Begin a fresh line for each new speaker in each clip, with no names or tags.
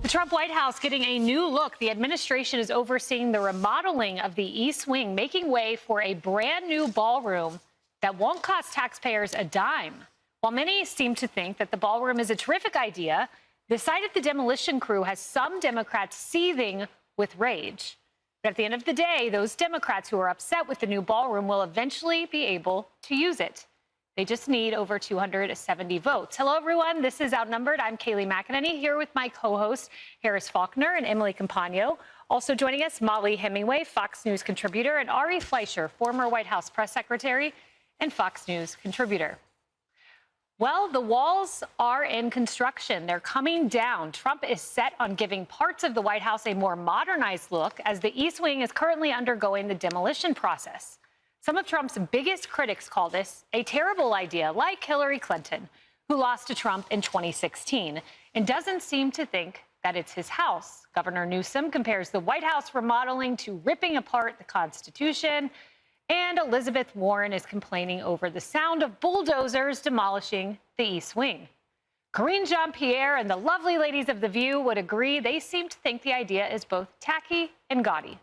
The Trump White House getting a new look. The administration is overseeing the remodeling of the East Wing, making way for a brand new ballroom that won't cost taxpayers a dime. While many seem to think that the ballroom is a terrific idea, the sight of the demolition crew has some Democrats seething with rage. But at the end of the day, those Democrats who are upset with the new ballroom will eventually be able to use it. They just need over 270 votes. Hello, everyone. This is Outnumbered. I'm Kayleigh McEnany here with my co-hosts Harris Faulkner and Emily Compagno. Also joining us, Molly Hemingway, Fox News contributor, and Ari Fleischer, former White House press secretary and Fox News contributor. Well, the walls are in construction. They're coming down. Trump is set on giving parts of the White House a more modernized look as the East Wing is currently undergoing the demolition process. Some of Trump's biggest critics call this a terrible idea, like Hillary Clinton, who lost to Trump in 2016, and doesn't seem to think that it's his house. Governor Newsom compares the White House remodeling to ripping apart the Constitution, and Elizabeth Warren is complaining over the sound of bulldozers demolishing the East Wing. Karine Jean-Pierre and the lovely ladies of The View would agree. They seem to think the idea is both tacky and gaudy.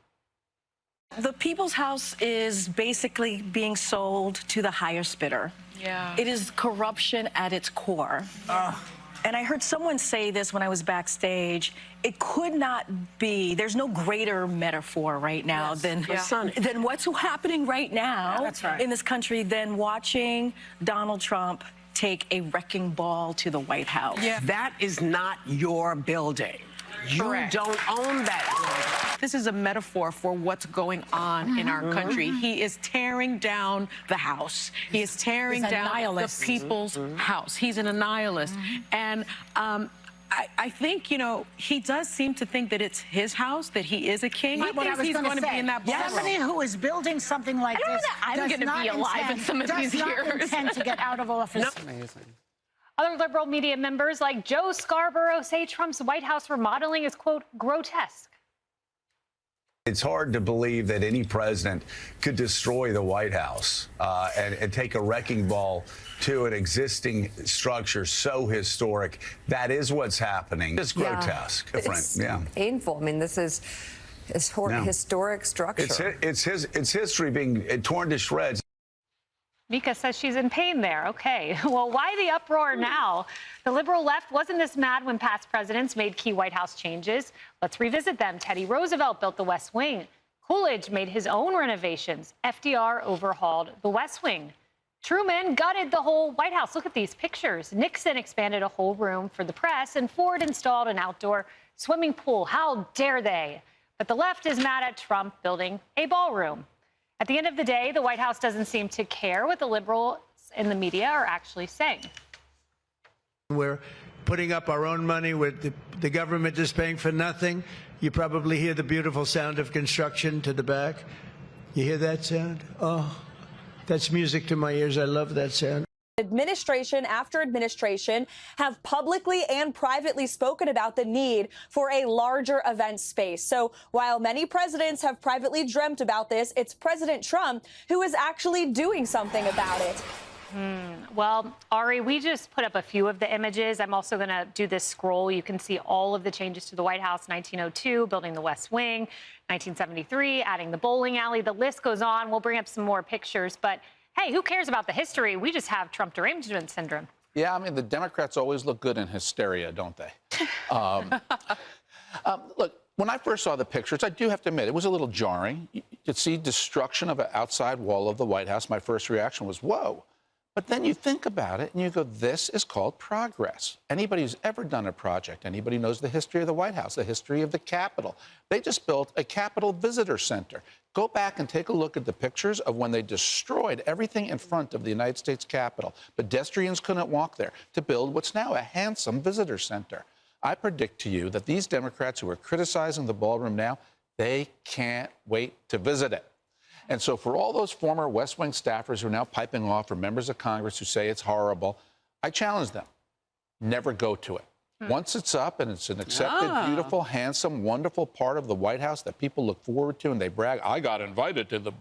The People's House is basically being sold to the highest bidder.
Yeah.
It is corruption at its core. And I heard someone say this when I was backstage. It could not be, there's no greater metaphor right now than what's happening right now in this country than watching Donald Trump take a wrecking ball to the White House.
Yeah. That is not your building. You don't own that.
This is a metaphor for what's going on in our country. He is tearing down the house. He is tearing down the people's house. He's an annihilist. And I think, you know, he does seem to think that it's his house, that he is a king. He thinks he's going to be in that ballroom.
Somebody who is building something like this
I'm going to be alive in some of these years.
Does not intend to get out of office.
Amazing. Other liberal media members like Joe Scarborough say Trump's White House remodeling is, quote, grotesque.
It's hard to believe that any president could destroy the White House and take a wrecking ball to an existing structure so historic. That is what's happening. It's grotesque.
It's painful. I mean, this is historic structure.
It's history being torn to shreds.
Mika says she's in pain there. Okay. Well, why the uproar now? The liberal left wasn't this mad when past presidents made key White House changes. Let's revisit them. Teddy Roosevelt built the West Wing. Coolidge made his own renovations. FDR overhauled the West Wing. Truman gutted the whole White House. Look at these pictures. Nixon expanded a whole room for the press, and Ford installed an outdoor swimming pool. How dare they? But the left is mad at Trump building a ballroom. At the end of the day, the White House doesn't seem to care what the liberals in the media are actually saying.
We're putting up our own money with the government is paying for nothing. You probably hear the beautiful sound of construction to the back. You hear that sound? Oh, that's music to my ears. I love that sound.
Administration after administration have publicly and privately spoken about the need for a larger event space. So while many presidents have privately dreamt about this, it's President Trump who is actually doing something about it.
Well, Ari, we just put up a few of the images. I'm also going to do this scroll. You can see all of the changes to the White House: 1902, building the West Wing; 1973, adding the bowling alley. The list goes on. We'll bring up some more pictures, but hey, who cares about the history? We just have Trump derangement syndrome.
Yeah, I mean, the Democrats always look good in hysteria, don't they? Look, when I first saw the pictures, I do have to admit, it was a little jarring. You see destruction of an outside wall of the White House. My first reaction was, whoa. But then you think about it and you go, this is called progress. Anybody who's ever done a project, anybody who knows the history of the White House, the history of the Capitol, they just built a Capitol Visitor Center. Go back and take a look at the pictures of when they destroyed everything in front of the United States Capitol. Pedestrians couldn't walk there to build what's now a handsome visitor center. I predict to you that these Democrats who are criticizing the ballroom now, they can't wait to visit it. And so for all those former West Wing staffers who are now piping off, or members of Congress who say it's horrible, I challenge them. Never go to it. Once it's up and it's an accepted, beautiful, handsome, wonderful part of the White House that people look forward to and they brag, I got invited to the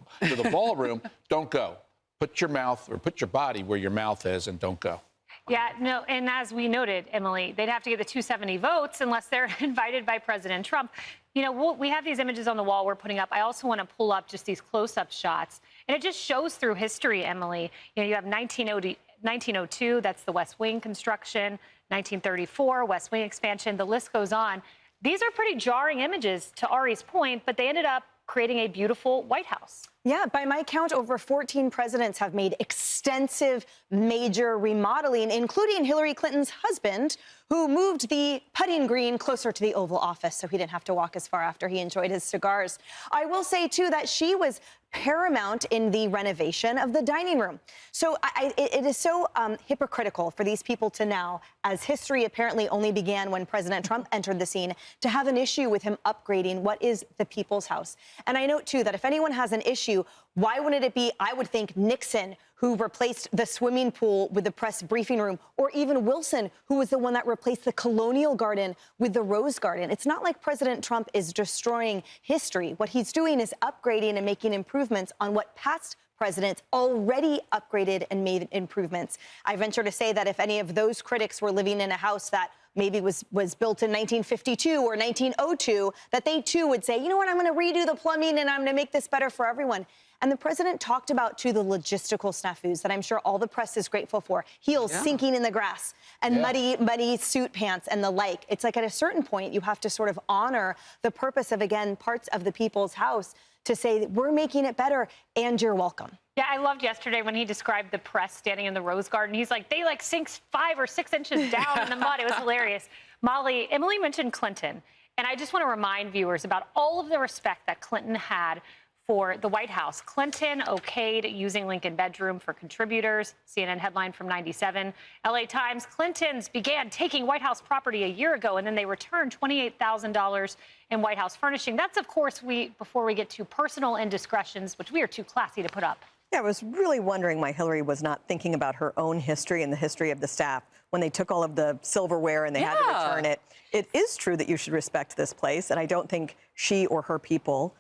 ballroom, don't go. Put your mouth or put your body where your mouth is and don't go.
Yeah, no, and as we noted, Emily, they'd have to get the 270 votes unless they're invited by President Trump. You know, we have these images on the wall we're putting up. I also want to pull up just these close-up shots. And it just shows through history, Emily. You know, you have 1902, that's the West Wing construction, 1934, West Wing expansion, the list goes on. These are pretty jarring images, to Ari's point, but they ended up creating a beautiful White House.
Yeah, by my count, over 14 presidents have made extensive major remodeling, including Hillary Clinton's husband, who moved the putting green closer to the Oval Office so he didn't have to walk as far after he enjoyed his cigars. I will say, too, that she was paramount in the renovation of the dining room. So it is so hypocritical for these people to now, as history apparently only began when President Trump entered the scene, to have an issue with him upgrading what is the people's house. And I note, too, that if anyone has an issue, why wouldn't it be, I would think, Nixon, who replaced the swimming pool with the press briefing room, or even Wilson, who was the one that replaced the Colonial Garden with the Rose Garden. It's not like President Trump is destroying history. What he's doing is upgrading and making improvements on what past presidents already upgraded and made improvements. I venture to say that if any of those critics were living in a house that maybe was built in 1952 or 1902, that they too would say, you know what, I'm going to redo the plumbing and I'm going to make this better for everyone. And the president talked about, too, the logistical snafus that I'm sure all the press is grateful for. Heels sinking in the grass and muddy suit pants and the like. It's like at a certain point, you have to sort of honor the purpose of, again, parts of the people's house to say, we're making it better and you're welcome.
Yeah, I loved yesterday when he described the press standing in the Rose Garden. He's like, they like sink 5 or 6 inches down in the mud. It was hilarious. Molly, Emily mentioned Clinton, and I just want to remind viewers about all of the respect that Clinton had for the White House. Clinton okayed using Lincoln bedroom for contributors. CNN headline from 97. LA Times, Clintons began taking White House property a year ago, and then they returned $28,000 in White House furnishing. That's, of course, before we get to personal indiscretions, which we are too classy to put up.
Yeah, I was really wondering why Hillary was not thinking about her own history and the history of the staff when they took all of the silverware and they had to return it. It is true that you should respect this place, and I don't think she or her people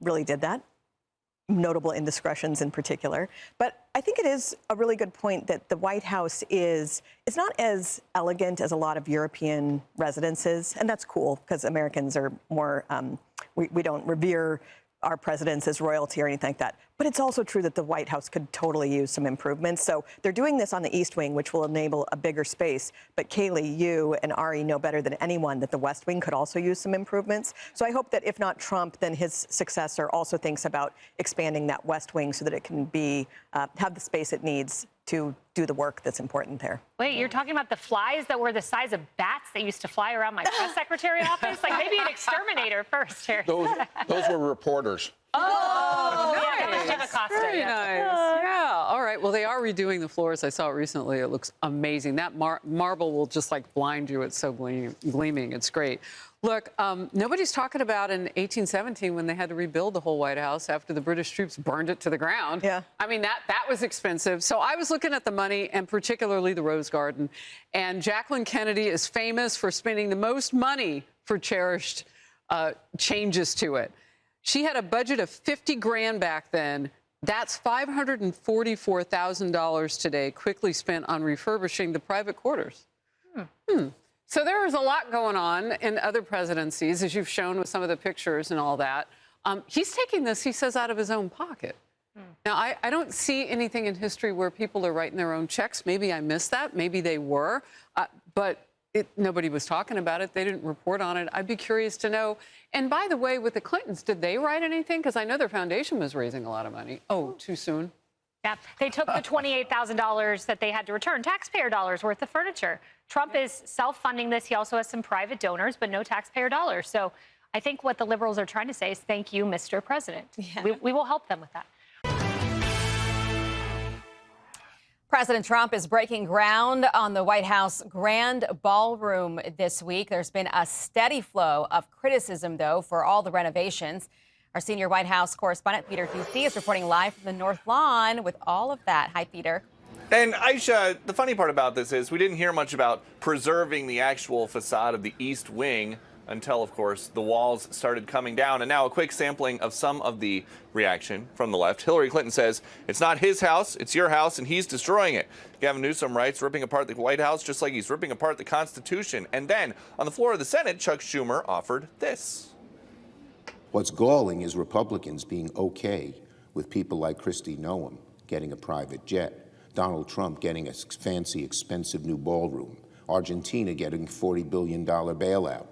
really did that, notable indiscretions in particular. But I think it is a really good point that the White House is not as elegant as a lot of European residences, and that's cool because Americans are more, we don't revere our presidents as royalty or anything like that. But it's also true that the White House could totally use some improvements. So they're doing this on the East Wing, which will enable a bigger space. But Kaylee, you and Ari know better than anyone that the West Wing could also use some improvements. So I hope that if not Trump, then his successor also thinks about expanding that West Wing so that it can be have the space it needs to do the work that's important there.
Wait, you're talking about the flies that were the size of bats that used to fly around my press secretary office? Like maybe an exterminator first here.
Those were reporters.
Oh, yeah, that was Jim Acosta.
Very nice. Yeah. All right. Well, they are redoing the floors. I saw it recently. It looks amazing. That marble will just like blind you. It's so gleaming. It's great. Look, nobody's talking about in 1817 when they had to rebuild the whole White House after the British troops burned it to the ground.
Yeah.
I mean, that was expensive. So I was looking at the money, and particularly the Rose Garden. And Jacqueline Kennedy is famous for spending the most money for cherished changes to it. She had a budget of $50 grand back then. That's $544,000 today, quickly spent on refurbishing the private quarters. So there was a lot going on in other presidencies, as you've shown with some of the pictures and all that. He's taking this, he says, out of his own pocket. Now, I don't see anything in history where people are writing their own checks. Maybe I missed that. Maybe they were. But nobody was talking about it. They didn't report on it. I'd be curious to know. And by the way, with the Clintons, did they write anything? Because I know their foundation was raising a lot of money. Oh, too soon?
Yeah, they took the $28,000 that they had to return, taxpayer dollars worth of furniture. Trump is self-funding this. He also has some private donors, but no taxpayer dollars. So I think what the liberals are trying to say is thank you, Mr. President. Yeah. We will help them with that.
President Trump is breaking ground on the White House Grand Ballroom this week. There's been a steady flow of criticism, though, for all the renovations. Our senior White House correspondent, Peter Ducey, is reporting live from the North Lawn with all of that. Hi, Peter.
And Aisha, the funny part about this is we didn't hear much about preserving the actual facade of the East Wing until, of course, the walls started coming down. And now a quick sampling of some of the reaction from the left. Hillary Clinton says, it's not his house, it's your house, and he's destroying it. Gavin Newsom writes, ripping apart the White House just like he's ripping apart the Constitution. And then, on the floor of the Senate, Chuck Schumer offered this.
What's galling is Republicans being okay with people like Kristi Noem getting a private jet, Donald Trump getting a fancy, expensive new ballroom, Argentina getting a $40 billion bailout,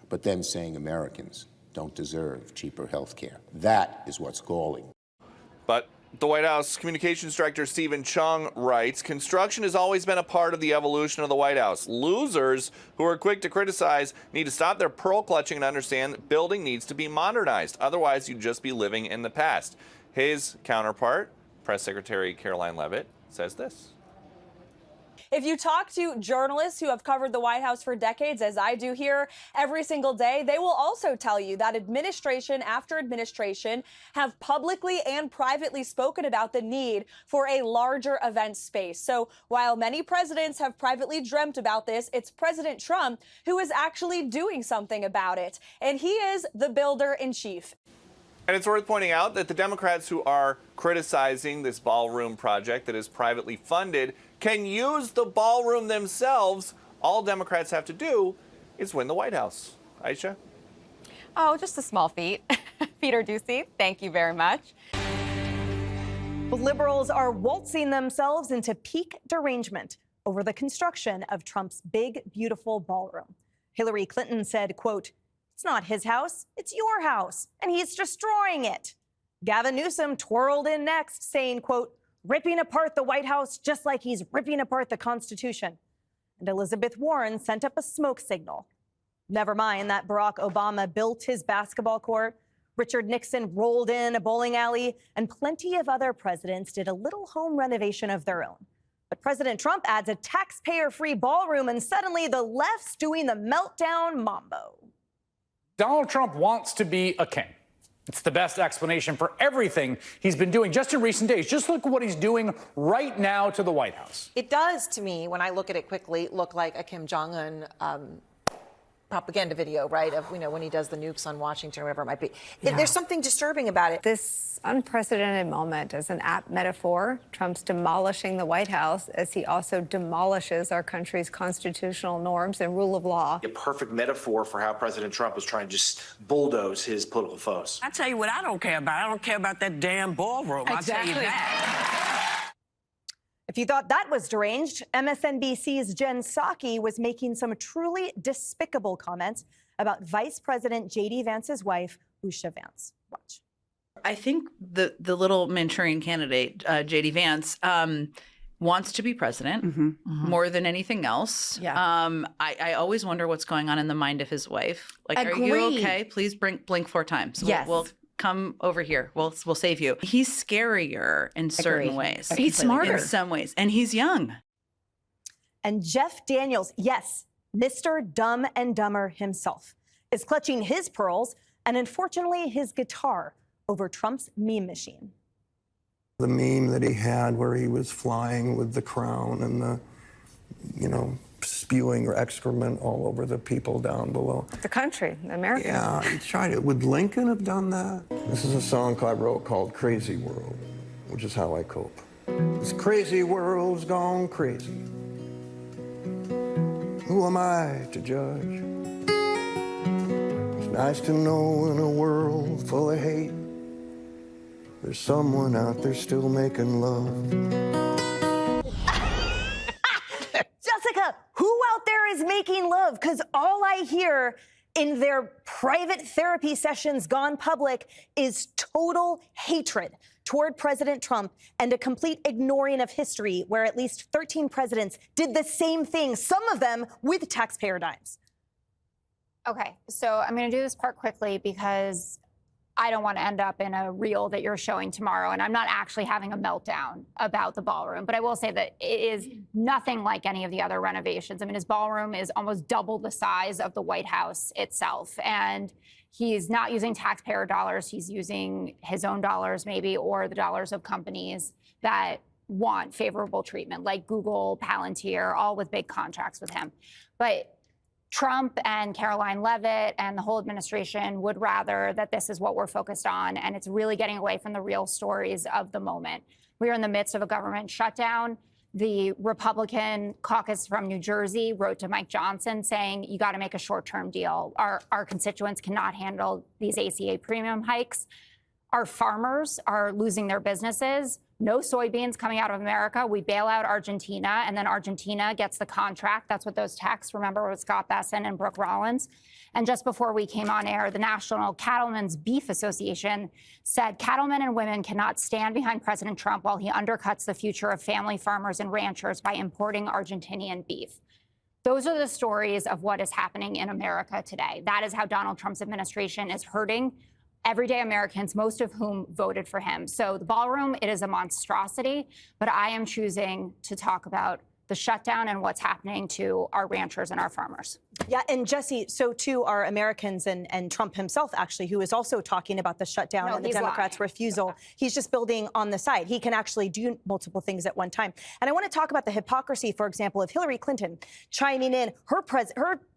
but then saying Americans don't deserve cheaper health care. That is what's galling.
But the White House Communications Director Stephen Chung writes, construction has always been a part of the evolution of the White House. Losers who are quick to criticize need to stop their pearl clutching and understand that building needs to be modernized. Otherwise, you'd just be living in the past. His counterpart, Press Secretary Caroline Leavitt, says this.
If you talk to journalists who have covered the White House for decades, as I do here every single day, they will also tell you that administration after administration have publicly and privately spoken about the need for a larger event space. So while many presidents have privately dreamt about this, it's President Trump who is actually doing something about it. And he is the builder in chief.
And it's worth pointing out that the Democrats who are criticizing this ballroom project that is privately funded can use the ballroom themselves. All Democrats have to do is win the White House. Aisha?
Oh, just a small feat. Peter Ducey, thank you very much.
Liberals are waltzing themselves into peak derangement over the construction of Trump's big, beautiful ballroom. Hillary Clinton said, quote, "It's not his house, it's your house, and he's destroying it." Gavin Newsom twirled in next, saying, quote, "Ripping apart the White House just like he's ripping apart the Constitution." And Elizabeth Warren sent up a smoke signal. Never mind that Barack Obama built his basketball court, Richard Nixon rolled in a bowling alley, and plenty of other presidents did a little home renovation of their own. But President Trump adds a taxpayer-free ballroom, and suddenly the left's doing the meltdown mambo.
Donald Trump wants to be a king. It's the best explanation for everything he's been doing just in recent days. Just look at what he's doing right now to the White House.
It does, to me, when I look at it quickly, look like a Kim Jong-un propaganda video, right? Of, you know, when he does the nukes on Washington or whatever it might be.
Yeah.
There's something disturbing about it.
This unprecedented moment is an apt metaphor. Trump's demolishing the White House as he also demolishes our country's constitutional norms and rule of law.
A perfect metaphor for how President Trump is trying to just bulldoze his political foes.
I tell you what I don't care about. I don't care about that damn ballroom.
Exactly.
I'll tell you that.
If you thought that was deranged, MSNBC's Jen Psaki was making some truly despicable comments about Vice President J.D. Vance's wife, Usha Vance. Watch.
I think the little Manchurian candidate, J.D. Vance, wants to be president more than anything else.
Yeah.
I always wonder what's going on in the mind of his wife. Like, are you
Agreed.
okay? Please blink 4 times.
Yes.
We'll come over here. We'll save you. He's scarier in certain
Agreed.
ways.
He's smarter.
In some ways. And he's young.
And Jeff Daniels, yes, Mr. Dumb and Dumber himself, is clutching his pearls and unfortunately his guitar over Trump's meme machine.
The meme that he had where he was flying with the crown and the, spewing excrement all over the people down below.
The country, America.
Yeah, he tried it. Would Lincoln have done that? This is a song I wrote called Crazy World, which is how I cope. This crazy world's gone crazy. Who am I to judge? It's nice to know in a world full of hate, there's someone out there still making love.
Jessica, who out there is making love? Because all I hear in their private therapy sessions gone public is total hatred toward President Trump and a complete ignoring of history where at least 13 presidents did the same thing, some of them with taxpayer dimes.
Okay, so I'm going to do this part quickly because I don't want to end up in a reel that you're showing tomorrow, and I'm not actually having a meltdown about the ballroom. But I will say that it is nothing like any of the other renovations. I mean, his ballroom is almost double the size of the White House itself. And he's not using taxpayer dollars. He's using his own dollars maybe, or the dollars of companies that want favorable treatment, like Google, Palantir, all with big contracts with him. But Trump and Caroline Leavitt and the whole administration would rather that this is what we're focused on, and it's really getting away from the real stories of the moment. We are in the midst of a government shutdown. The Republican caucus from New Jersey wrote to Mike Johnson saying, you got to make a short-term deal. Our constituents cannot handle these ACA premium hikes. Our farmers are losing their businesses. No soybeans coming out of America. We bail out Argentina, and then Argentina gets the contract. That's what those texts, remember, with Scott Besson and Brooke Rollins. And just before we came on air, the National Cattlemen's Beef Association said cattlemen and women cannot stand behind President Trump while he undercuts the future of family farmers and ranchers by importing Argentinian beef. Those are the stories of what is happening in America today. That is how Donald Trump's administration is hurting everyday Americans, most of whom voted for him. So the ballroom, it is a monstrosity, but I am choosing to talk about the shutdown and what's happening to our ranchers and our farmers.
Yeah, and Jesse, so too are Americans and Trump himself, actually, who is also talking about the shutdown and the Democrats' refusal. Okay. He's just building on the side. He can actually do multiple things at one time. And I want to talk about the hypocrisy, for example, of Hillary Clinton chiming in. Her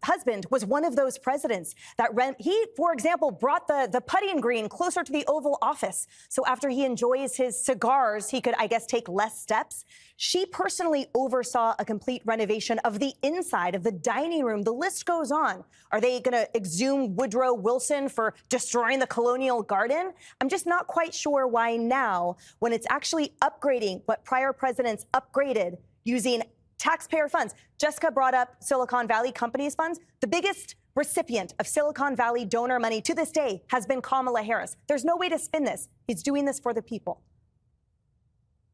husband was one of those presidents that he, for example, brought the putting green closer to the Oval Office. So after he enjoys his cigars, he could, I guess, take less steps. She personally oversaw a complete renovation of the inside of the dining room. The list goes on. Are they going to exhume Woodrow Wilson for destroying the colonial garden? I'm just not quite sure why now, when it's actually upgrading what prior presidents upgraded using taxpayer funds. Jessica brought up Silicon Valley companies funds. The biggest recipient of Silicon Valley donor money to this day has been Kamala Harris. There's no way to spin this. He's doing this for the people.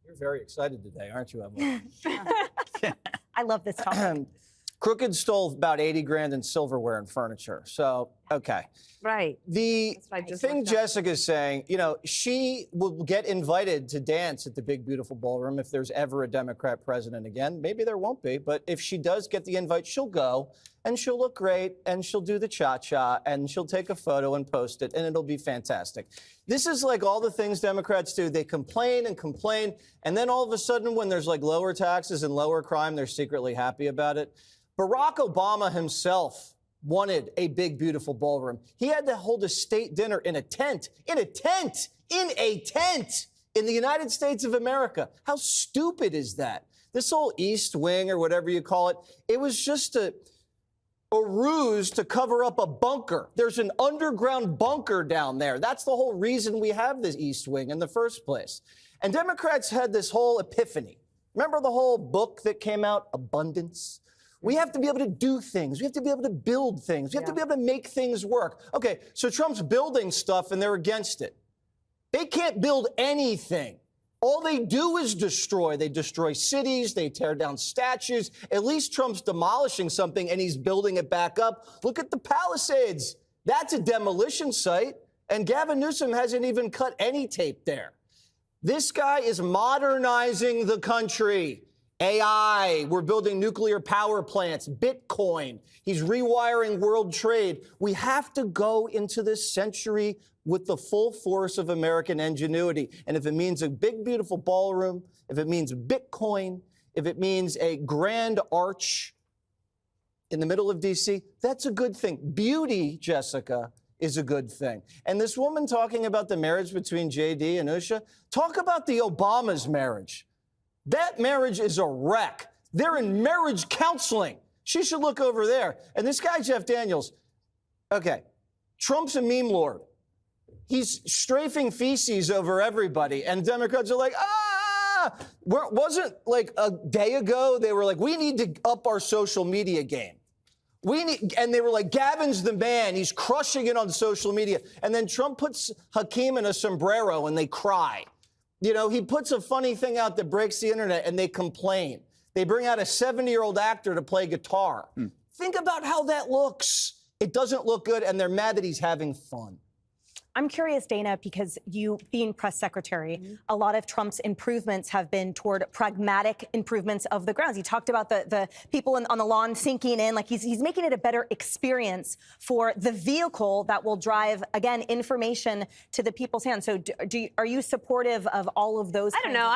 You're very excited today, aren't you, Emily?
I love this topic.
Crooked stole about 80 grand in silverware and furniture. So, okay.
Right.
The thing Jessica's saying, you know, she will get invited to dance at the big, beautiful ballroom if there's ever a Democrat president again. Maybe there won't be, but if she does get the invite, she'll go and she'll look great and she'll do the cha-cha and she'll take a photo and post it and it'll be fantastic. This is like all the things Democrats do. They complain and complain, and then all of a sudden when there's like lower taxes and lower crime, they're secretly happy about it. Barack Obama himself wanted a big, beautiful ballroom. He had to hold a state dinner in a tent, in the United States of America. How stupid is that? This whole East Wing or whatever you call it, it was just a ruse to cover up a bunker. There's an underground bunker down there. That's the whole reason we have this East Wing in the first place. And Democrats had this whole epiphany. Remember the whole book that came out, Abundance? We have to be able to do things. We have to be able to build things. We have to be able to make things work. Okay, so Trump's building stuff and they're against it. They can't build anything. All they do is destroy. They destroy cities. They tear down statues. At least Trump's demolishing something and he's building it back up. Look at the Palisades. That's a demolition site. And Gavin Newsom hasn't even cut any tape there. This guy is modernizing the country. AI, we're building nuclear power plants, Bitcoin. He's rewiring world trade. We have to go into this century with the full force of American ingenuity. And if it means a big, beautiful ballroom, if it means Bitcoin, if it means a grand arch in the middle of D.C., that's a good thing. Beauty, Jessica, is a good thing. And this woman talking about the marriage between J.D. and Usha, talk about the Obama's marriage. That marriage is a wreck. They're in marriage counseling. She should look over there. And this guy, Jeff Daniels, okay, Trump's a meme lord. He's strafing feces over everybody. And Democrats are like, wasn't like a day ago, they were like, we need to up our social media game. And they were like, Gavin's the man. He's crushing it on social media. And then Trump puts Hakeem in a sombrero and they cry. You know, he puts a funny thing out that breaks the internet and they complain. They bring out a 70-year-old actor to play guitar. Think about how that looks. It doesn't look good, and they're mad that he's having fun.
I'm curious, Dana, because you being press secretary, a lot of Trump's improvements have been toward pragmatic improvements of the grounds. He talked about the people on the lawn sinking in, like he's making it a better experience for the vehicle that will drive, again, information to the people's hands. So are you supportive of all of those?
I don't know.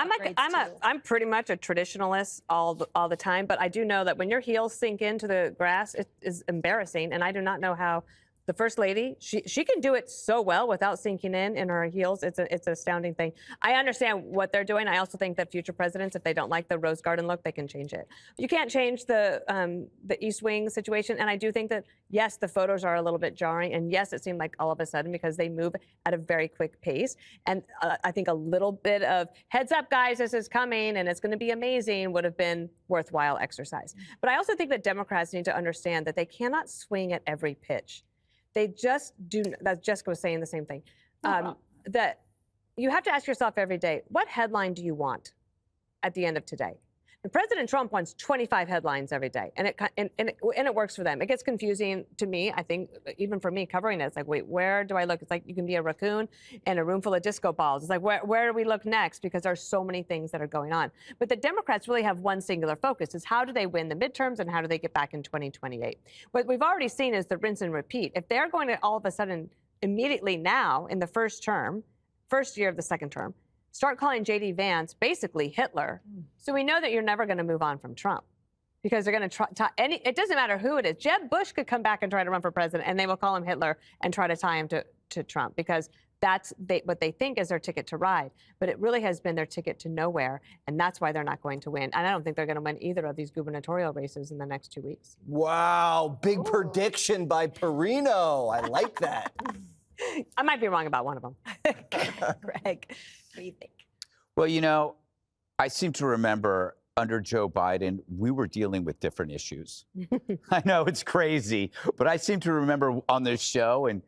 I'm pretty much a traditionalist all the time, but I do know that when your heels sink into the grass, it is embarrassing, and I do not know how. The First Lady, she can do it so well without sinking in her heels. It's an astounding thing. I understand what they're doing. I also think that future presidents, if they don't like the Rose Garden look, they can change it. You can't change the East Wing situation. And I do think that, yes, the photos are a little bit jarring. And yes, it seemed like all of a sudden, because they move at a very quick pace. And I think a little bit of heads up, guys, this is coming and it's going to be amazing would have been worthwhile exercise. But I also think that Democrats need to understand that they cannot swing at every pitch. They just do. That Jessica was saying the same thing. That you have to ask yourself every day, what headline do you want at the end of today? And President Trump wants 25 headlines every day, and it works for them. It gets confusing to me, I think, even for me covering it. It's like, wait, where do I look? It's like you can be a raccoon in a room full of disco balls. It's like, where do we look next? Because there's so many things that are going on. But the Democrats really have one singular focus, is how do they win the midterms and how do they get back in 2028? What we've already seen is the rinse and repeat. If they're going to all of a sudden, immediately now, in the first year of the second term, start calling J.D. Vance basically Hitler. So we know that you're never going to move on from Trump, because they're going to try. It doesn't matter who it is. Jeb Bush could come back and try to run for president, and they will call him Hitler and try to tie him to Trump, because that's what they think is their ticket to ride. But it really has been their ticket to nowhere, and that's why they're not going to win. And I don't think they're going to win either of these gubernatorial races in the next 2 weeks.
Wow, big prediction by Perino. I like that.
I might be wrong about one of them.
Greg, what do you think?
Well, you know, I seem to remember under Joe Biden, we were dealing with different issues. I know it's crazy, but I seem to remember on this show and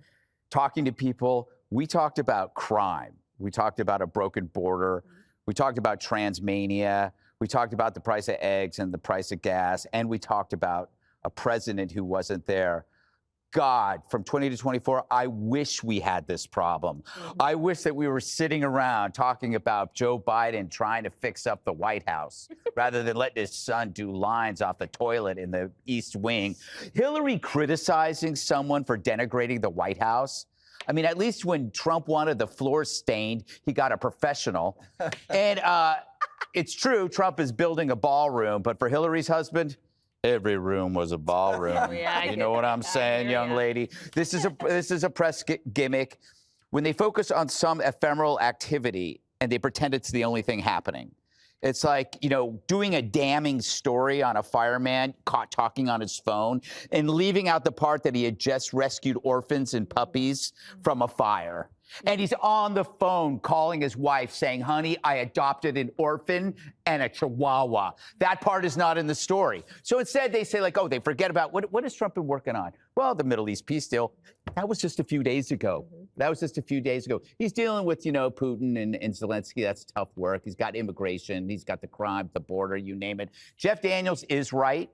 talking to people, we talked about crime. We talked about a broken border. We talked about transmania. We talked about the price of eggs and the price of gas. And we talked about a president who wasn't there. God, from 20 to 24, I wish we had this problem. I wish that we were sitting around talking about Joe Biden trying to fix up the White House rather than letting his son do lines off the toilet in the East Wing. Hillary criticizing someone for denigrating the White House. I mean, at least when Trump wanted the floor stained, he got a professional. And it's true, Trump is building a ballroom, but for Hillary's husband, every room was a ballroom.
Yeah,
you know what I'm saying, young lady? This is a press gimmick. When they focus on some ephemeral activity and they pretend it's the only thing happening. It's like, you know, doing a damning story on a fireman caught talking on his phone and leaving out the part that he had just rescued orphans and puppies from a fire. And he's on the phone calling his wife saying, honey, I adopted an orphan and a chihuahua. That part is not in the story. So instead they say, like, oh, they forget about what has Trump been working on? Well, the Middle East peace deal. That was just a few days ago. That was just a few days ago. He's dealing with, you know, Putin and Zelensky. That's tough work. He's got immigration. He's got the crime, the border, you name it. Jeff Daniels is right.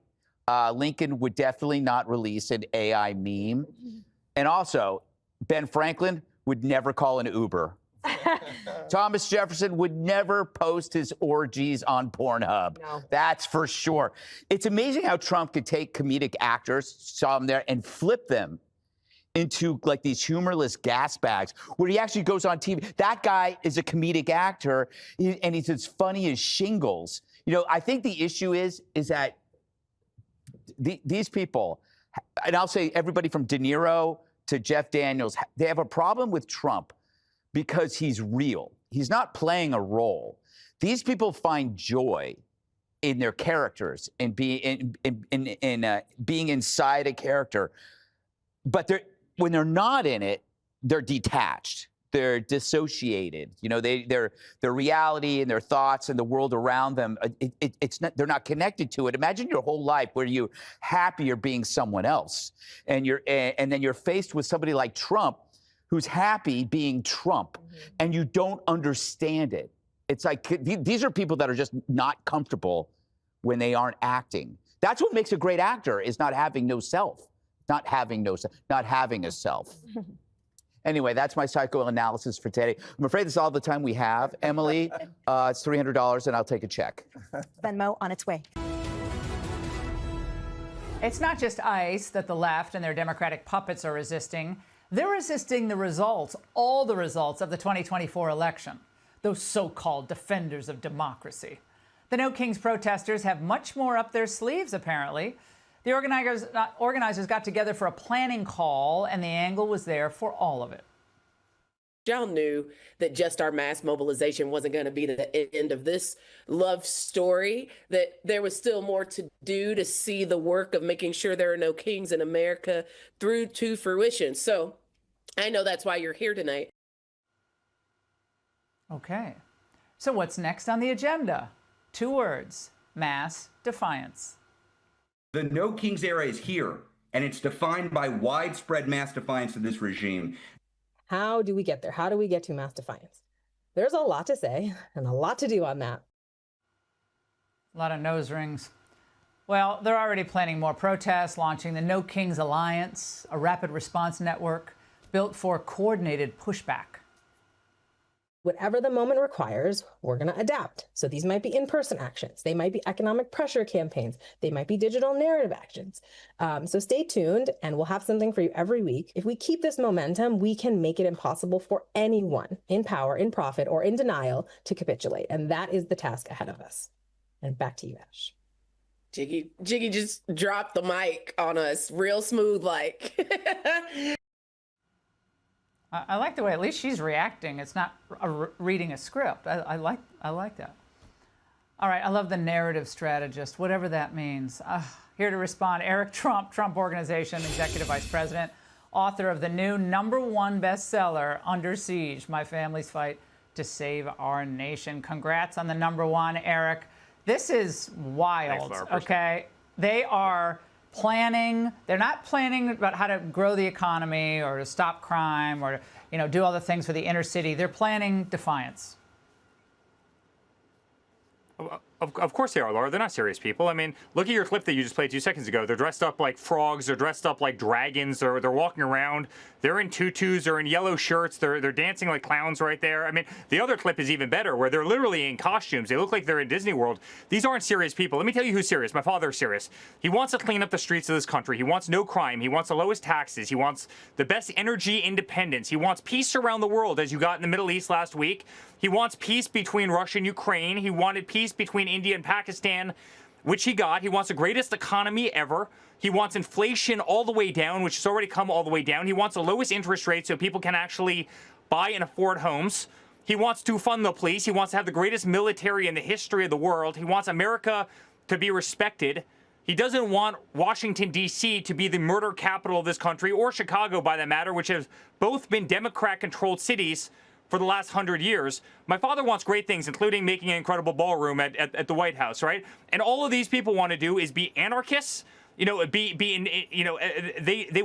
Lincoln would definitely not release an AI meme. And also, Ben Franklin would never call an Uber. Thomas Jefferson would never post his orgies on Pornhub. No. That's for sure. It's amazing how Trump could take comedic actors, saw them there, and flip them into like these humorless gas bags where he actually goes on TV. That guy is a comedic actor, and he's as funny as shingles. You know, I think the issue is that these people, and I'll say everybody from De Niro to Jeff Daniels, they have a problem with Trump because he's real. He's not playing a role. These people find joy in their characters and being inside a character, but when they're not in it, they're detached. They're dissociated. You know, their reality and their thoughts and the world around them, they're not connected to it. Imagine your whole life where you're happier being someone else, and then you're faced with somebody like Trump, who's happy being Trump, and you don't understand it. It's like these are people that are just not comfortable when they aren't acting. That's what makes a great actor, is not having no self, not having a self. Anyway, that's my psychoanalysis for today. I'm afraid that's all the time we have. Emily, it's $300 and I'll take a check.
Venmo on its way.
It's not just ICE that the left and their Democratic puppets are resisting. They're resisting the results, all the results of the 2024 election. Those so-called defenders of democracy. The No Kings protesters have much more up their sleeves, apparently. The organizers got together for a planning call, and the angle was there for all of it.
Y'all knew that just our mass mobilization wasn't going to be the end of this love story, that there was still more to do to see the work of making sure there are no kings in America through to fruition. So I know that's why you're here tonight.
Okay. So what's next on the agenda? 2 words: mass defiance.
The No Kings era is here, and it's defined by widespread mass defiance of this regime.
How do we get there? How do we get to mass defiance? There's a lot to say and a lot to do on that.
A lot of nose rings. Well, they're already planning more protests, launching the No Kings Alliance, a rapid response network built for coordinated pushback.
Whatever the moment requires, we're going to adapt. So these might be in-person actions. They might be economic pressure campaigns. They might be digital narrative actions. So stay tuned, and we'll have something for you every week. If we keep this momentum, we can make it impossible for anyone in power, in profit, or in denial to capitulate. And that is the task ahead of us. And back to you, Ash.
Jiggy just dropped the mic on us real smooth like.
I like the way at least she's reacting. It's not reading a script. I like that. All right, I love the narrative strategist, whatever that means. Here to respond, Eric Trump, Trump Organization, Executive Vice President, author of the new #1 bestseller, Under Siege, My Family's Fight to Save Our Nation. Congrats on the #1, Eric. This is wild, okay? They are planning. They're not planning about how to grow the economy or to stop crime or, do all the things for the inner city. They're planning defiance.
Of course they are, Laura. They're not serious people. I mean, look at your clip that you just played 2 seconds ago. They're dressed up like frogs. They're dressed up like dragons. They're walking around. They're in tutus. They're in yellow shirts. They're dancing like clowns right there. I mean, the other clip is even better, where they're literally in costumes. They look like they're in Disney World. These aren't serious people. Let me tell you who's serious. My father is serious. He wants to clean up the streets of this country. He wants no crime. He wants the lowest taxes. He wants the best energy independence. He wants peace around the world, as you got in the Middle East last week. He wants peace between Russia and Ukraine. He wanted peace between India and Pakistan, which he got. He wants the greatest economy ever. He wants inflation all the way down, which has already come all the way down. He wants the lowest interest rate so people can actually buy and afford homes. He wants to fund the police. He wants to have the greatest military in the history of the world. He wants America to be respected. He doesn't want Washington, D.C. to be the murder capital of this country, or Chicago, by that matter, which have both been Democrat-controlled cities for the last 100 years. My father wants great things, including making an incredible ballroom at the White House, right? And all of these people want to do is be anarchists. They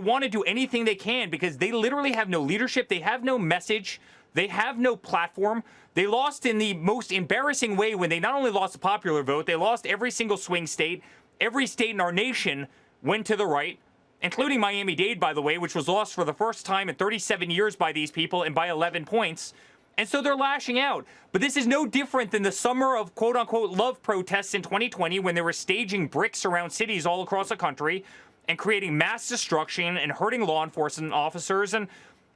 want to do anything they can because they literally have no leadership. They have no message. They have no platform. They lost in the most embarrassing way when they not only lost the popular vote, they lost every single swing state. Every state in our nation went to the right, including Miami-Dade, by the way, which was lost for the first time in 37 years by these people and by 11 points. And so they're lashing out. But this is no different than the summer of quote-unquote love protests in 2020 when they were staging bricks around cities all across the country and creating mass destruction and hurting law enforcement officers. And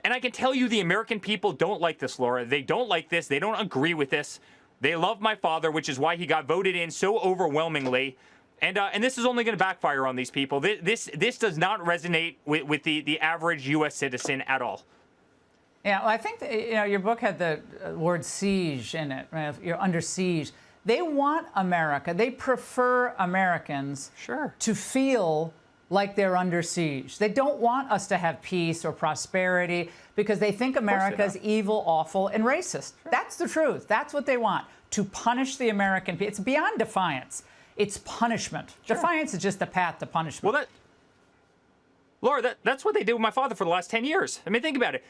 I can tell you the American people don't like this, Laura. They don't like this. They don't agree with this. They love my father, which is why he got voted in so overwhelmingly. And this is only going to backfire on these people. This does not resonate with the average U.S. citizen at all.
Yeah, well, I think that, your book had the word siege in it. Right? You're under siege. They want America. They prefer Americans to feel like they're under siege. They don't want us to have peace or prosperity because they think America's evil, awful, and racist. That's the truth. That's what they want, to punish the American people. It's beyond defiance. It's punishment. Defiance is just the path to punishment.
Well, Laura, that's what they did with my father for the last 10 years. I mean, think about it.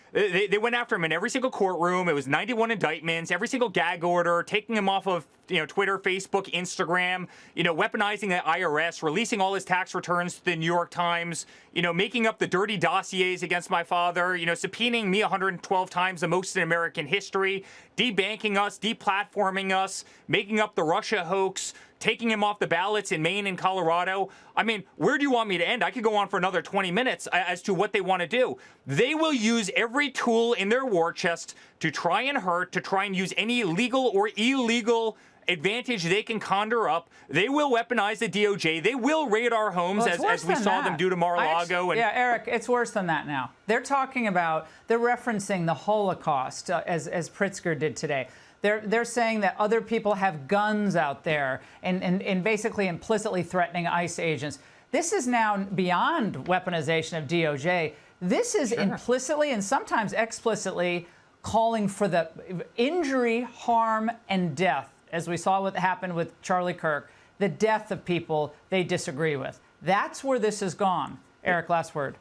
They went after him in every single courtroom. It was 91 indictments, every single gag order, taking him off of Twitter, Facebook, Instagram, weaponizing the IRS, releasing all his tax returns to the New York Times, making up the dirty dossiers against my father, subpoenaing me 112 times, the most in American history, debanking us, deplatforming us, making up the Russia hoax, taking him off the ballots in Maine and Colorado. I mean, where do you want me to end? I could go on for another 20 minutes as to what they want to do. They will use every tool in their war chest to try and hurt, to try and use any legal or illegal advantage they can conjure up. They will weaponize the DOJ. They will raid our homes, as we saw them do to Mar-a-Lago.
Yeah, Eric, it's worse than that now. They're referencing the Holocaust, as Pritzker did today. They're saying that other people have guns out there and basically implicitly threatening ICE agents. This is now beyond weaponization of DOJ. This is implicitly and sometimes explicitly calling for the injury, harm, and death, as we saw what happened with Charlie Kirk, the death of people they disagree with. That's where this has gone. Eric, last word.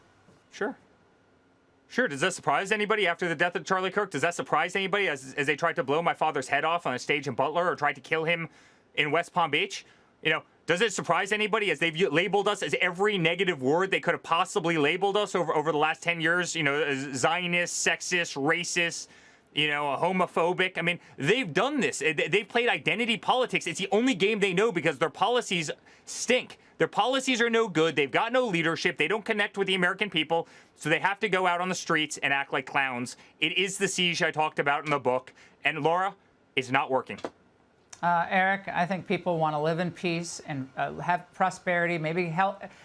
Sure. Does that surprise anybody after the death of Charlie Kirk? Does that surprise anybody as they tried to blow my father's head off on a stage in Butler or tried to kill him in West Palm Beach? Does it surprise anybody as they've labeled us as every negative word they could have possibly labeled us over the last 10 years? As Zionist, sexist, racist, homophobic. I mean, they've done this. They've played identity politics. It's the only game they know because their policies stink. Their policies are no good. They've got no leadership. They don't connect with the American people. So they have to go out on the streets and act like clowns. It is the siege I talked about in the book. And Laura, it's not working.
Eric, I think people want to live in peace and have prosperity, maybe,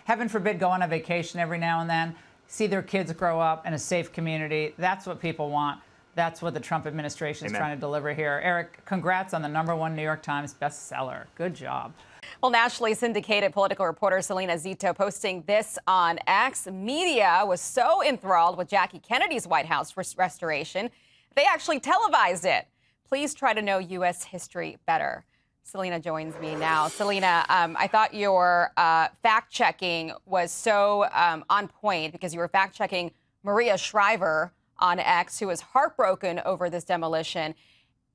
heaven forbid, go on a vacation every now and then, see their kids grow up in a safe community. That's what people want. That's what the Trump administration is trying to deliver here. Eric, congrats on the #1 New York Times bestseller. Good job.
Well, nationally syndicated political reporter Selena Zito posting this on X. Media was so enthralled with Jackie Kennedy's White House restoration, they actually televised it. Please try to know U.S. history better. Selena joins me now. Selena, I thought your fact-checking was so on point because you were fact-checking Maria Shriver on X, who was heartbroken over this demolition.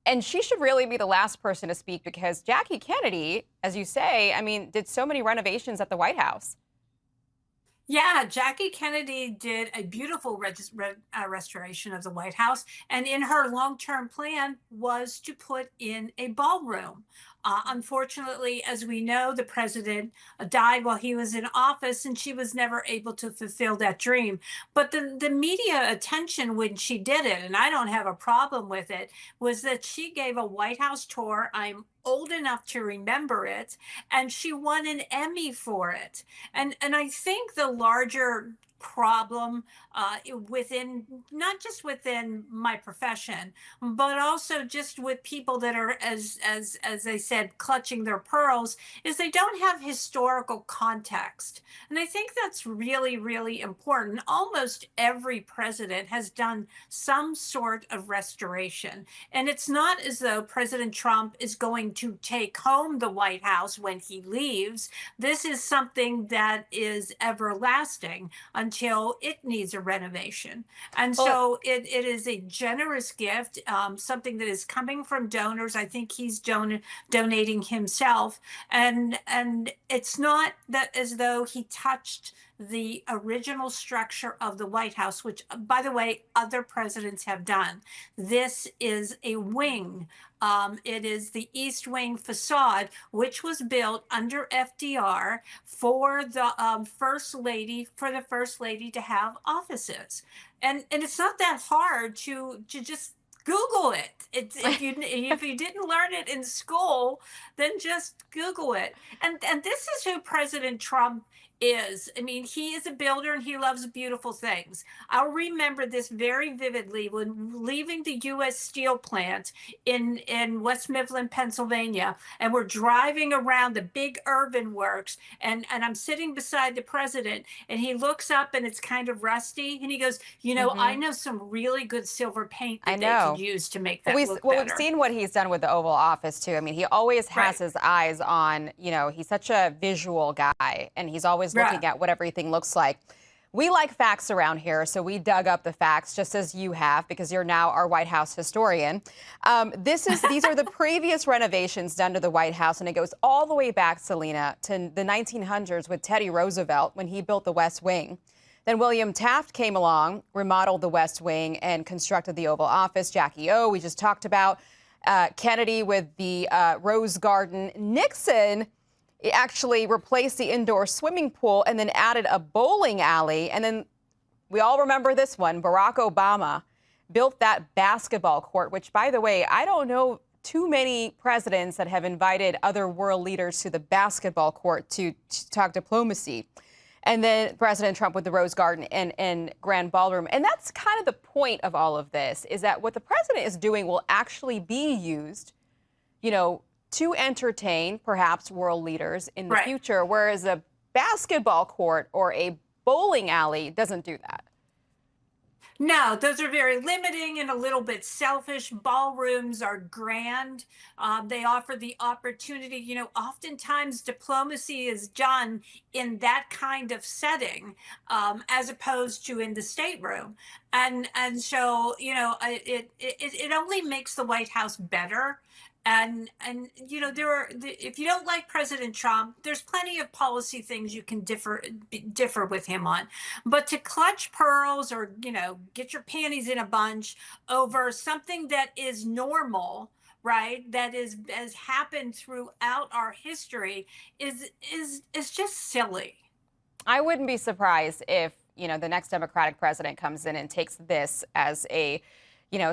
And she should really be the last person to speak because Jackie Kennedy, as you say, I mean, did so many renovations at the White House.
Yeah, Jackie Kennedy did a beautiful restoration of the White House. And in her long-term plan was to put in a ballroom. Unfortunately, as we know, the president died while he was in office, and she was never able to fulfill that dream. But the media attention when she did it, and I don't have a problem with it, was that she gave a White House tour. I'm old enough to remember it, and she won an Emmy for it. And I think the larger problem within, not just within my profession, but also just with people that are, as they said, clutching their pearls, is they don't have historical context. And I think that's really, really important. Almost every president has done some sort of restoration. And it's not as though President Trump is going to take home the White House when he leaves. This is something that is everlasting until it needs a renovation. And so it is a generous gift, something that is coming from donors. I think he's donating himself. And it's not that as though he touched the original structure of the White House, which, by the way, other presidents have done. This is a wing. It is the East Wing facade, which was built under FDR for the First Lady, to have offices. And it's not that hard to just Google it. If you didn't learn it in school, then just Google it. And this is who President Trump is. I mean, he is a builder and he loves beautiful things. I'll remember this very vividly when leaving the U.S. Steel plant in West Mifflin, Pennsylvania, and we're driving around the big urban works, and I'm sitting beside the president, and he looks up and it's kind of rusty, and he goes, I know some really good silver paint that they could use to make that look better.
We've seen what he's done with the Oval Office, too. I mean, he always has his eyes on, he's such a visual guy, and he's always looking at what everything looks like. We like facts around here, so we dug up the facts, just as you have, because you're now our White House historian. These are the previous renovations done to the White House, and it goes all the way back, Selena, to the 1900s with Teddy Roosevelt when he built the West Wing. Then William Taft came along, remodeled the West Wing, and constructed the Oval Office. Jackie O, we just talked about. Kennedy with the Rose Garden. Nixon actually replaced the indoor swimming pool and then added a bowling alley. And then we all remember this one. Barack Obama built that basketball court, which, by the way, I don't know too many presidents that have invited other world leaders to the basketball court to talk diplomacy. And then President Trump with the Rose Garden and Grand Ballroom. And that's kind of the point of all of this, is that what the president is doing will actually be used, you know, to entertain perhaps world leaders in the future, whereas a basketball court or a bowling alley doesn't do that.
No, those are very limiting and a little bit selfish. Ballrooms are grand. They offer the opportunity, you know, oftentimes diplomacy is done in that kind of setting, as opposed to in the stateroom. And so, you know, it only makes the White House better. And you know, if you don't like President Trump, there's plenty of policy things you can differ with him on. But to clutch pearls or, you know, get your panties in a bunch over something that is normal, right, that has happened throughout our history is just silly.
I wouldn't be surprised if, you know, the next Democratic president comes in and takes this as a, you know,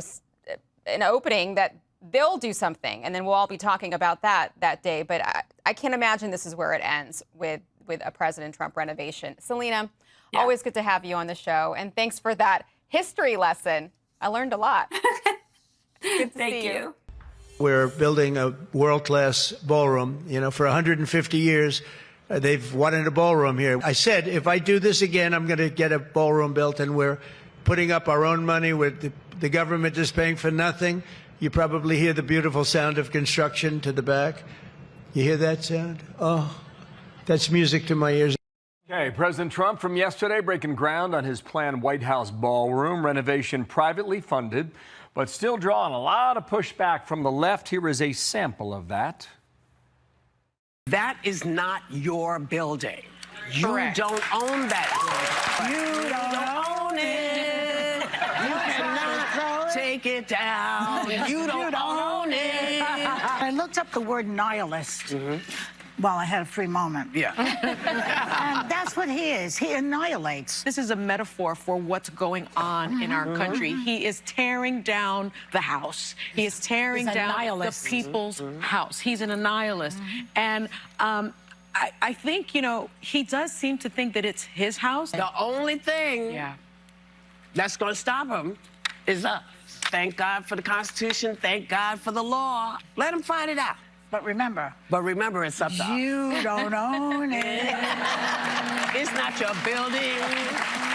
an opening that they'll do something, and then we'll all be talking about that day. But I can't imagine this is where it ends with a President Trump renovation. Selena, always good to have you on the show, and thanks for that history lesson. I learned a lot. Good to
Thank
see
you.
We're building a world-class ballroom. You know, for 150 years, they've wanted a ballroom here. I said, if I do this again, I'm going to get a ballroom built, and we're putting up our own money. With the government is paying for nothing. You probably hear the beautiful sound of construction to the back. You hear that sound? Oh, that's music to my ears.
Okay, President Trump from yesterday breaking ground on his planned White House Ballroom renovation, privately funded, but still drawing a lot of pushback from the left. Here is a sample of that.
That is not your building. You don't own that building. You don't own it. You cannot take it down. You don't own it.
I looked up the word nihilist. Well, I had a free moment.
Yeah.
And that's what he is. He annihilates.
This is a metaphor for what's going on in our country. He is tearing down the house. He is tearing down the people's house. He's an annihilist. And I think, you know, he does seem to think that it's his house.
The only thing that's going to stop him is us. Thank God for the Constitution. Thank God for the law. Let him fight it out.
But remember,
it's up to us.
You don't own it.
It's not your building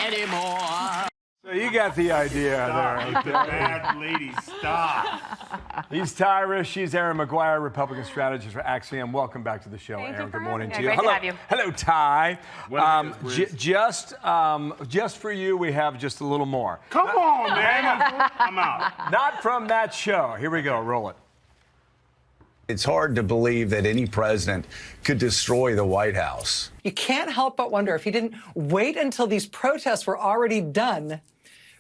anymore.
So you got the idea there. Okay?
Bad lady, stop.
He's Tyra. She's Erin McGuire, Republican strategist for Axiom. Welcome back to the show, Erin. Good morning to you.
Great to have you.
Hello, Ty. Just for you, we have just a little more.
Come on, man. I'm out.
Not from that show. Here we go. Roll it.
It's hard to believe that any president could destroy the White House.
You can't help but wonder if he didn't wait until these protests were already done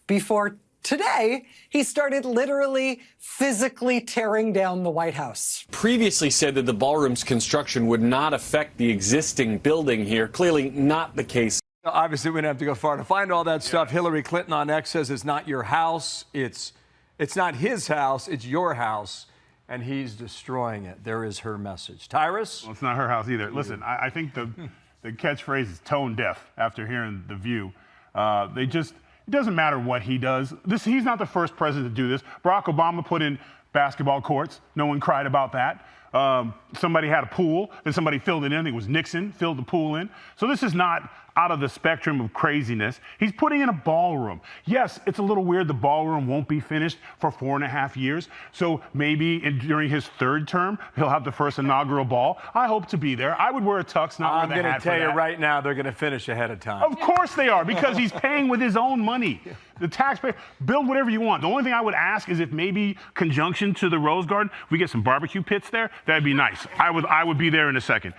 before today he started literally physically tearing down the White House.
Previously said that the ballroom's construction would not affect the existing building here. Clearly not the case.
Obviously, we don't have to go far to find all that stuff. Hillary Clinton on X says it's not your house. It's not his house. It's your house. And he's destroying it. There is her message. Tyrus?
Well, it's not her house either. Listen, I think the catchphrase is tone deaf after hearing The View. It doesn't matter what he does. He's not the first president to do this. Barack Obama put in basketball courts. No one cried about that. Somebody had a pool, then somebody filled it in. I think it was Nixon, filled the pool in. So this is not out of the spectrum of craziness. He's putting in a ballroom. Yes, it's a little weird. The ballroom won't be finished for 4.5 years. So maybe during his third term, he'll have the first inaugural ball. I hope to be there. I would wear a tux, not wear the hat.
I'm going to tell you right now, they're going to finish ahead of time.
Of course they are, because he's paying with his own money. The taxpayer, build whatever you want. The only thing I would ask is if maybe conjunction to the Rose Garden, we get some barbecue pits there. That'd be nice. I would be there in a second.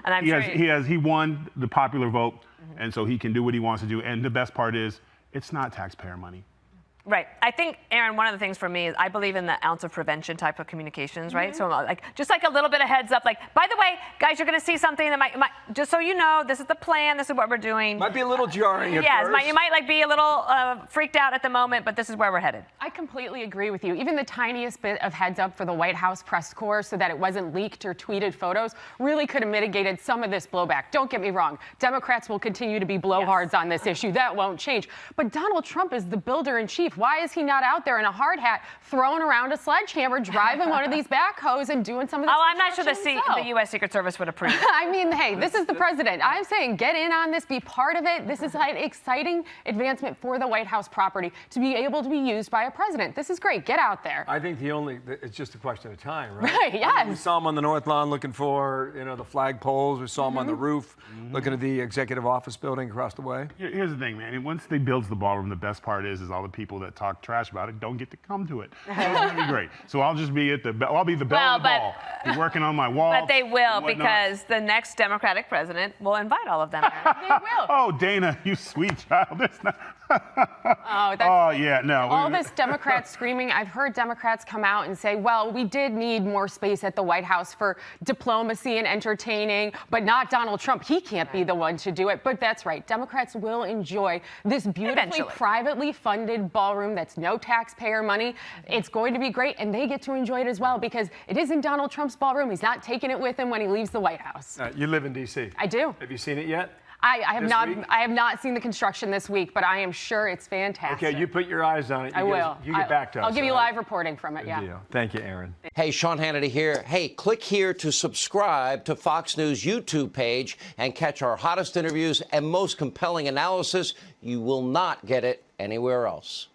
And I'm
he won the popular vote. And so he can do what he wants to do. And the best part is, it's not taxpayer money.
Right. I think, Aaron, one of the things for me is I believe in the ounce of prevention type of communications, right? So like, just like a little bit of heads up, like, by the way, guys, you're going to see something that might, just so you know, this is the plan, this is what we're doing.
Might be a little jarring at first.
You might like be a little freaked out at the moment, but this is where we're headed.
I completely agree with you. Even the tiniest bit of heads up for the White House press corps so that it wasn't leaked or tweeted photos really could have mitigated some of this blowback. Don't get me wrong. Democrats will continue to be blowhards on this issue. That won't change. But Donald Trump is the builder in chief. Why is he not out there in a hard hat throwing around a sledgehammer, driving one of these backhoes and doing some of this?
Oh, I'm not sure the U.S. Secret Service would approve.
I mean, hey, this is the president. I'm saying get in on this, be part of it. This is an exciting advancement for the White House property to be able to be used by a president. This is great. Get out there.
I think it's just a question of time, right?
Right, yes.
I mean, we saw him on the North Lawn looking for, the flag poles. We saw him on the roof looking at the executive office building across the way.
Here's the thing, man. Once they build the ballroom, the best part is all the people that talk trash about it don't get to come to it. So it's gonna be great. So I'll just be I'll be the belle of the ball. Be working on my wall.
But they will, because the next Democratic president will invite all of them.
They will.
Oh, Dana, you sweet child. That's not.
All this Democrats screaming. I've heard Democrats come out and say, well, we did need more space at the White House for diplomacy and entertaining, but not Donald Trump. He can't be the one to do it. But that's right. Democrats will enjoy this beautifully privately funded ballroom that's no taxpayer money. It's going to be great, and they get to enjoy it as well because it isn't Donald Trump's ballroom. He's not taking it with him when he leaves the White House.
You live in D.C.
I do.
Have you seen it yet?
I have not seen the construction this week, but I am sure it's fantastic.
Okay, you put your eyes on it.
I will.
You get back to us.
I'll give you live reporting from it.
Good deal. Thank you, Aaron.
Hey, Sean Hannity here. Hey, click here to subscribe to Fox News YouTube page and catch our hottest interviews and most compelling analysis. You will not get it anywhere else.